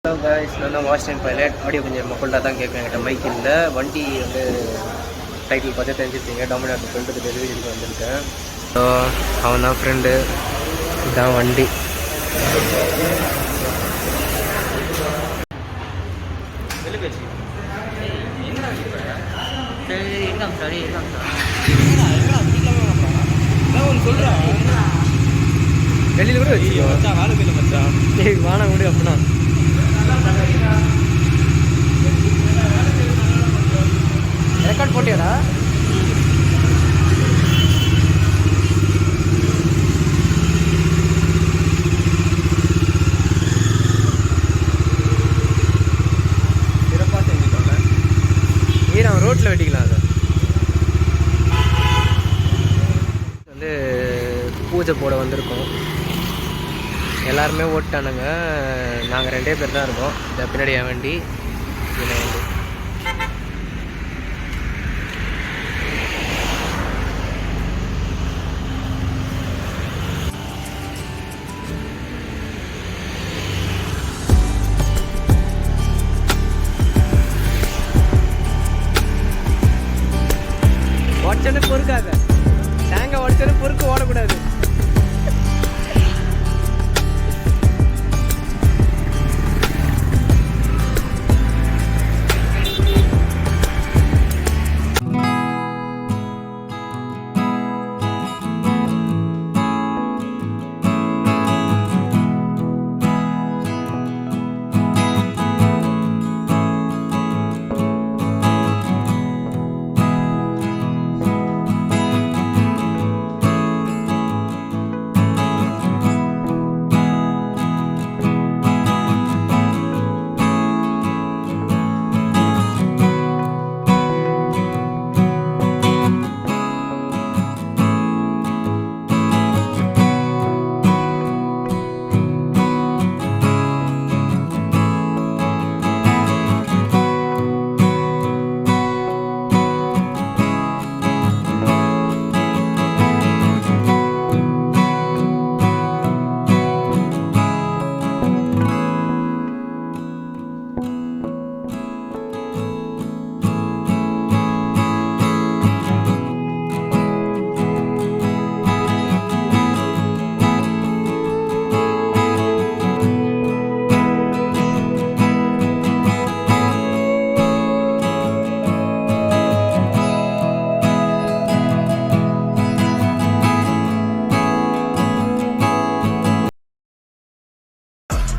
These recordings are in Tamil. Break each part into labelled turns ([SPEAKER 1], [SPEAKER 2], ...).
[SPEAKER 1] ஹலோ காய்ஸ், நான் தான் வாட்ச் டைம் பைலட். ஆடியோ கொஞ்சம் மக்கள்கிட்ட தான் கேட்பேன். என்கிட்ட மைக் இல்லை. வண்டி வந்து டைட்டில் பார்த்து தெரிஞ்சுருப்பீங்க. டொமினார் ஃப்ரெண்டுக்கு டெலிவரிக்கு வந்திருக்கேன். ஸோ அவன் தான் ஃப்ரெண்டு. இதுதான் வண்டி. வெளியில் கூட வச்சு வேலை போயில மச்சான். வானா கூட அப்படின்னா ரெக்கார்ட் போட்டியாடா? சிறப்பாக செஞ்சுக்கோங்க. ஈரம் ரோட்டில் வெட்டிக்கலாம். அதை வந்து பூஜை போட வந்திருக்கோம். எல்லாருமே ஓட்டானுங்க. நாங்கள் 2 பேர் தான் இருக்கோம். இந்த பின்னாடி என் வண்டி, இந்த வண்டி. உடச்சனு பொறுக்காத. தேங்காய் உடச்சனு பொறுக்கு ஓடக்கூடாது.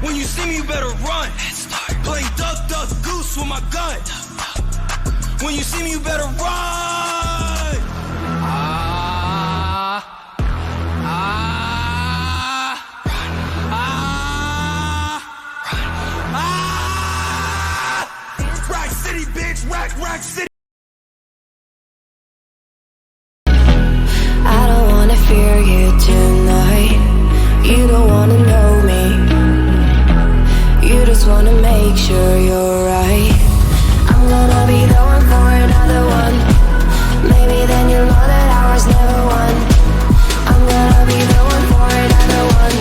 [SPEAKER 2] When you see me, you better run. Playing duck, duck, goose with my gun. When you see me, you better run. Rack City, bitch, rack city.
[SPEAKER 3] I don't wanna fear you tonight. You don't wanna know me. You just wanna make sure you're right. I'm gonna be the one for another one. Maybe then you'll know that ours never won. I'm gonna be the one for another one.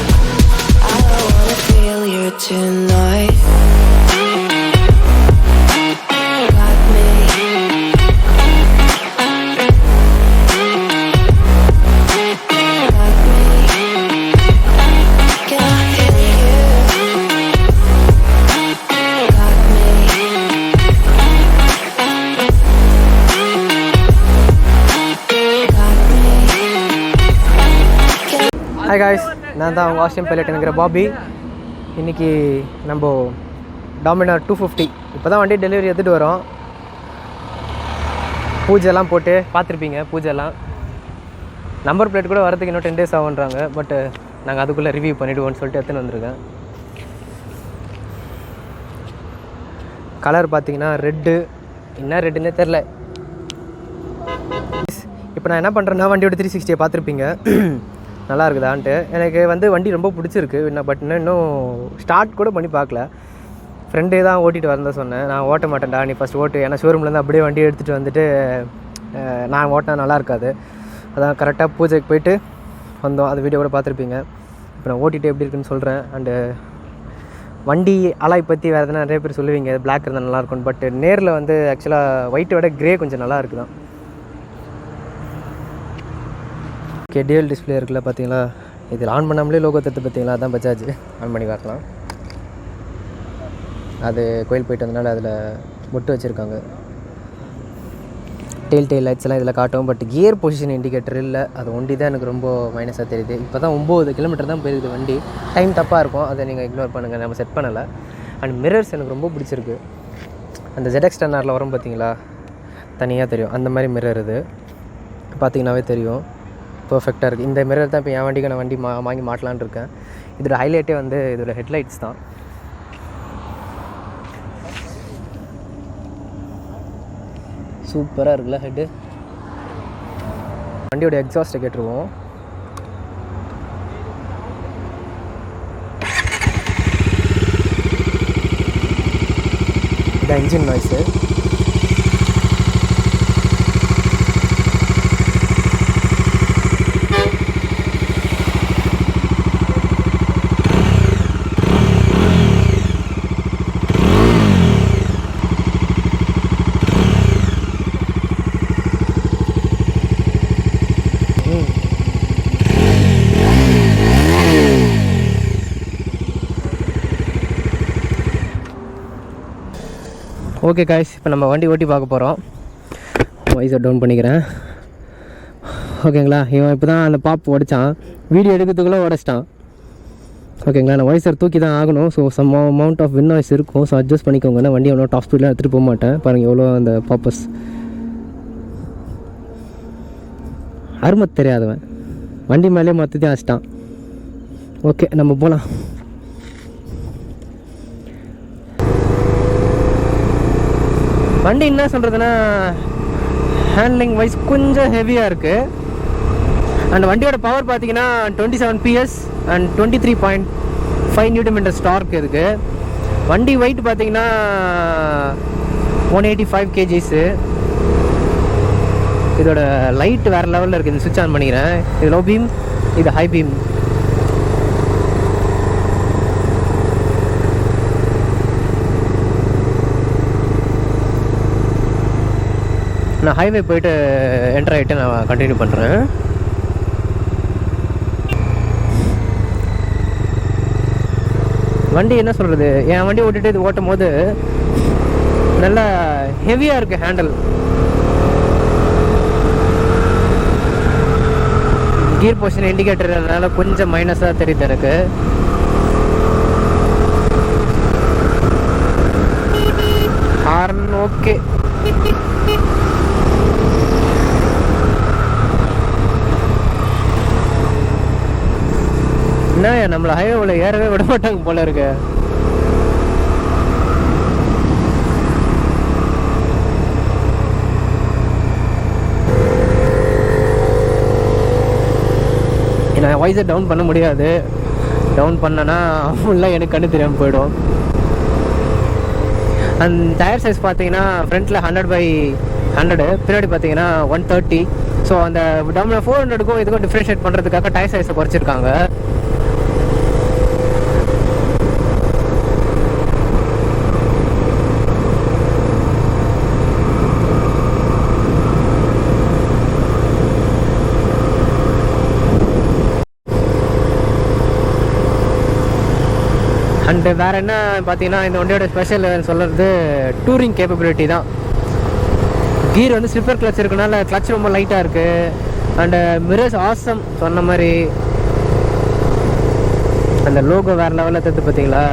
[SPEAKER 3] I don't wanna feel you tonight. Got me. Got me. Can I feel you?
[SPEAKER 1] Hi guys, நான் தான் வாட்ச் டைம் பைலட் என்கிற பாபி. இன்றைக்கி நம்ம டாமினார் 250 இப்போ தான் வண்டி டெலிவரி எடுத்துகிட்டு வரோம். பூஜைலாம் போட்டு பார்த்துருப்பீங்க. பூஜைலாம் நம்பர் பிளேட் கூட வரதுக்கு இன்னும் 10 days ஆகுன்றாங்க. பட் நாங்கள் அதுக்குள்ளே ரிவ்யூ பண்ணிவிடுவோன்னு சொல்லிட்டு எடுத்துன்னு வந்திருக்கேன். கலர் பார்த்தீங்கன்னா ரெட்டு. என்ன ரெட்டுன்னே தெரில. இப்போ நான் என்ன பண்ணுறேன்னா, வண்டியோட 360 பார்த்துருப்பீங்க. நல்லா இருக்குதான்ட்டு. எனக்கு வந்து வண்டி ரொம்ப பிடிச்சிருக்கு. பட் இன்னும் ஸ்டார்ட் கூட பண்ணி பார்க்கல. ஃப்ரெண்டே தான் ஓட்டிகிட்டு வரதான் சொன்னேன். நான் ஓட்ட மாட்டேன்டா, நீ ஃபஸ்ட் ஓட்டு. ஏன்னா ஷோரூம்லேருந்து அப்படியே வண்டி எடுத்துகிட்டு வந்துட்டு நான் ஓட்டினா நல்லா இருக்காது. அதான் கரெக்டாக பூஜைக்கு போயிட்டு வந்தோம். அது வீடியோ கூட பார்த்துருப்பீங்க. இப்போ நான் ஓட்டிகிட்டு எப்படி இருக்குன்னு சொல்கிறேன். அண்டு வண்டி அலாய் பற்றி வேறு எதனா நிறைய பேர் சொல்லுவீங்க பிளாக் இருந்தால் நல்லாயிருக்கும். பட் நேரில் வந்து ஆக்சுவலாக ஒயிட்டை விட க்ரே கொஞ்சம் நல்லா இருக்குது தான். ஓகே, டியூவல் டிஸ்பிளே இருக்குல்ல பார்த்தீங்களா, இதில் ஆன் பண்ணாமலே லோகோ தட்டு பார்த்தீங்களா, அதான் பஜாஜ். ஆன் பண்ணி பார்க்கலாம். அது கோயில் போயிட்டு வந்தனால அதில் மொட்டு வச்சுருக்காங்க. டெயில் லைட்ஸ் எல்லாம் இதில் காட்டும். பட் கியர் பொசிஷன் இண்டிகேட்டர் இல்லை, அது ஒண்டி தான் எனக்கு ரொம்ப மைனஸாக தெரியுது. இப்போ தான் 9 கிலோமீட்டர் தான் போயிருக்குது வண்டி. டைம் தப்பாக இருக்கும், அதை நீங்கள் இக்னோர் பண்ணுங்கள், நம்ம செட் பண்ணலை. அண்ட் மிரர்ஸ் எனக்கு ரொம்ப பிடிச்சிருக்கு. அந்த ZX 10R வரும் பார்த்தீங்களா, தனியாக தெரியும் அந்த மாதிரி மிரர். இது பார்த்தீங்கன்னாவே தெரியும், பர்ஃபெக்டாக இருக்குது. இந்த மிரர் தான் இப்போ என் வண்டிக்கு நான் வண்டி வாங்கி மாட்டலான்னு இருக்கேன். இதோட ஹைலைட்டே வந்து இதோட ஹெட்லைட்ஸ் தான். சூப்பராக இருக்குல்ல ஹெட்டு. வண்டியோட எக்ஸாஸ்ட்டை கேட்டுருவோம். இந்த இன்ஜின் நாய்ஸு. ஓகே காய்ஸ், இப்போ நம்ம வண்டி ஓட்டி பார்க்க போகிறோம். வாய்ஸை டவுன் பண்ணிக்கிறேன். ஓகேங்களா, இவன் இப்போ தான் அந்த பாப் உடைச்சான், வீடியோ எடுக்கிறதுக்குள்ளே உடைச்சிட்டான். ஓகேங்களா, நான் வாய்ஸர் தூக்கி தான் ஆகணும். So some amount of invoice இருக்கும். ஸோ அட்ஜஸ்ட் பண்ணிக்கோங்க. நான் வண்டி எவ்வளோ டாப் ஸ்பீடில் எடுத்துகிட்டு போக மாட்டேன். பாருங்கள் எவ்வளோ அந்த பாப்பஸ். அருமை தெரியாதவன் வண்டி மேலே மொத்தத்தையும் அடிச்சிட்டான். ஓகே, நம்ம போகலாம். வண்டி என்ன சொல்கிறதுன்னா, ஹேண்ட்லிங் வைஸ் கொஞ்சம் ஹெவியாக இருக்குது. அண்ட் வண்டியோட பவர் பார்த்தீங்கன்னா 27 PS அண்ட் 23.5 Nm ஸ்டார்க் இருக்குது. வண்டி வெயிட் பார்த்தீங்கன்னா 185 kgs. இதோட லைட் வேறு லெவலில் இருக்குது. இந்த சுவிட்ச் ஆன் பண்ணிக்கிறேன். இது லோ பீம், இது ஹை பீம். நான் ஹைவே போயிட்டு என்டர் ஆகிட்டு நான் கண்டினியூ பண்ணுறேன். வண்டி என்ன சொல்கிறது, என் வண்டி ஓட்டிகிட்டு இது ஓட்டும் போது நல்லா ஹெவியாக இருக்குது ஹேண்டில். கியர் பொசிஷன் இண்டிகேட்டர் அதனால கொஞ்சம் மைனஸாக தெரியுது எனக்கு. Horn okay. என்ன நம்மளை ஹைவேவில் ஏறவே விட மாட்டாங்க போல இருக்கு. நான் வாய்ஸை டவுன் பண்ண முடியாது. டவுன் பண்ணனா ஃபுல்லாக எனக்கு கண்ணு தெரியாமல் போயிடும். அந்த டயர் சைஸ் பார்த்தீங்கன்னா ஃப்ரண்ட்டில் 100/100, பின்னாடி பார்த்தீங்கன்னா 130. ஸோ அந்த டம்ளர் 400க்கும் இதுக்கும் டிஃப்ரென்ஷியேட் பண்ணுறதுக்காக டயர் சைஸை குறைச்சிருக்காங்க. அண்டு வேறு என்ன பார்த்தீங்கன்னா, இந்த வண்டியோட ஸ்பெஷல் சொல்கிறது டூரிங் கேப்பபிலிட்டி தான். கீர் வந்து ஸ்லிப்பர் கிளச் இருக்கனால கிளச் ரொம்ப லைட்டாக இருக்குது. அண்டு மிரர்ஸ் ஆசம் சொன்ன மாதிரி. அந்த லோகோ வேறு லெவலில் தத்து பார்த்தீங்களா.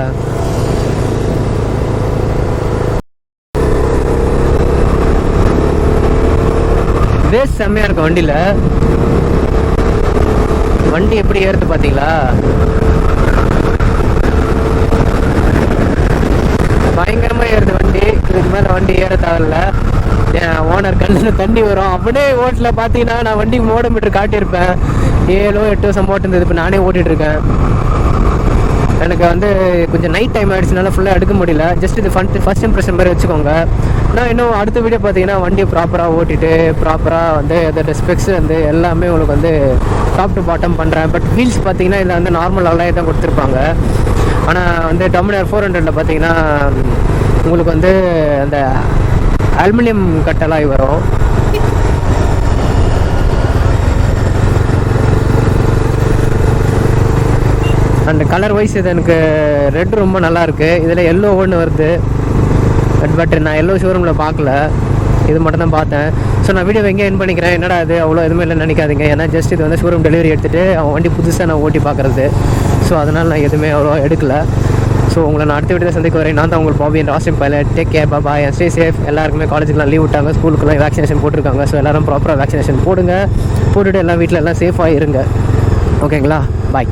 [SPEAKER 1] பேஸ் செம்மையாக இருக்கும் வண்டியில். வண்டி எப்படி ஏறுது பார்த்தீங்களா, பயங்கரமாக ஏறுது வண்டி. இதுக்கு மேலே வண்டி ஏற தேவையில்ல. என் ஓனர் கண்ணில் தண்ணி வரும். அப்படியே ஓட்டில் பார்த்தீங்கன்னா நான் வண்டி ஓடோமீட்டர் காட்டியிருப்பேன், 7 8 வருஷம் ஓட்டுருந்தது. இப்போ நானே ஓட்டிகிட்ருக்கேன். எனக்கு வந்து கொஞ்சம் நைட் டைம் ஆகிடுச்சுனால ஃபுல்லாக எடுக்க முடியல. ஜஸ்ட் இது ஃபஸ்ட் இம்ப்ரெஷன் மாதிரி வச்சுக்கோங்க. நான் இன்னும் அடுத்த வீடியோ பார்த்தீங்கன்னா வண்டியை ப்ராப்பராக ஓட்டிட்டு ப்ராப்பராக வந்து அதோட ஸ்பெக்ஸ் வந்து எல்லாமே உங்களுக்கு வந்து டாப் டு பாட்டம் பண்ணுறேன். பட் வீல்ஸ் பார்த்தீங்கன்னா இதில் வந்து நார்மல் அலாய் தான் கொடுத்துருப்பாங்க. ஆனால் வந்து டொமினார் 400 பார்த்தீங்கன்னா உங்களுக்கு வந்து அந்த அலுமினியம் கட்டலாய் வரும். அண்ட் கலர் வைஸ் இது எனக்கு ரெட் ரொம்ப நல்லாயிருக்கு. இதில் எல்லோ ஒன்று வருது. பட் நான் எல்லோ ஷோரூமில் பார்க்கல, இது மட்டும் தான் பார்த்தேன். ஸோ நான் வீடியோ எங்கே என் பண்ணிக்கிறேன். என்னடா அது அவ்வளோ எதுவுமே இல்லை நினைக்காதீங்க. ஏன்னா ஜஸ்ட் இது வந்து ஷோரூம் டெலிவரி எடுத்துகிட்டு அவன் வண்டி புதுசாக நான் ஓட்டி பார்க்குறது. ஸோ அதனால் நான் எதுவுமே அவ்வளோ எடுக்கலை. ஸோ உங்களை நான் அடுத்த வீடியோ சந்திக்க வரேன். நான் தான் உங்களுக்கு Bobby and Austin pilot. Take care, bye and stay safe. எல்லாருக்குமே காலேஜுக்குலாம் லீவ் விட்டாங்க, ஸ்கூலுக்குலாம் வேக்சினேஷன் போட்டிருக்காங்க. ஸோ எல்லோரும் ப்ராப்பராக வேக்சினேஷன் போட்டுட்டு எல்லாம் வீட்டில் எல்லாம் சேஃபாக இருங்க. ஓகேங்களா? பாய்.